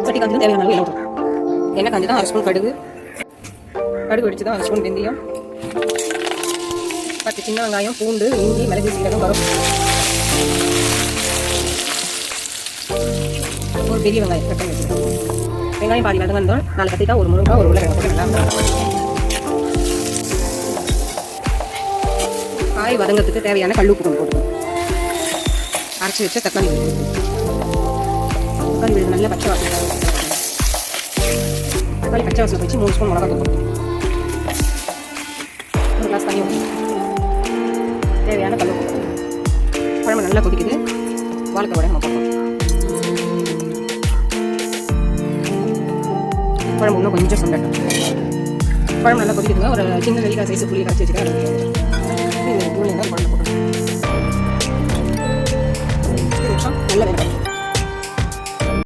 சட்டி காய்ச்சி தேவையான அளவு எண்ணெய் ஊற்றணும். எண்ணெய் காஞ்சி தான் 1/2 ஸ்பூன் கடுகு வெடிச்சு தான் 1 ஸ்பூன் வெந்தயம், 10 சின்ன வெங்காயம், பூண்டு, இஞ்சி, மிளகு, சீரகம், கருவேப்பிலை, ஒரு பெரிய வெங்காயம் கட் பண்ணி வச்சுருக்கோம். வெங்காயம் பாதி வதங்கணும். 4 கத்திரிக்காய், ஒரு முருங்காய், ஒரு உருளைக்கிழங்கு போட்டுக்கலாம். காய் வதங்கிறதுக்கு தேவையான கல் உப்பு போட்டுக்கணும். அரைச்சி வச்ச தக்காளி விழுது நல்ல பச்சை வாசனை. தக்காளி பச்சை வாசனை வச்சு 3 ஸ்பூன் மிளகா தூள், 1 கிளாஸ் தண்ணி ஊற்றி தேவையான கல் உப்பு. குழம்பு நல்லா கொதிக்குது. வாழைக்காய் வடை நம்ம போட்டோம். குழம்பு இன்னும் கொஞ்சம் சுண்டட்டும். குழம்பு நல்லா கொதிக்குதுங்க. ஒரு சின்ன நெல்லிக்காய் சைஸ் புளியை கரைச்சி வச்சுக்கிறேன். குழம்பு போட்டோம். நல்ல வேணும்.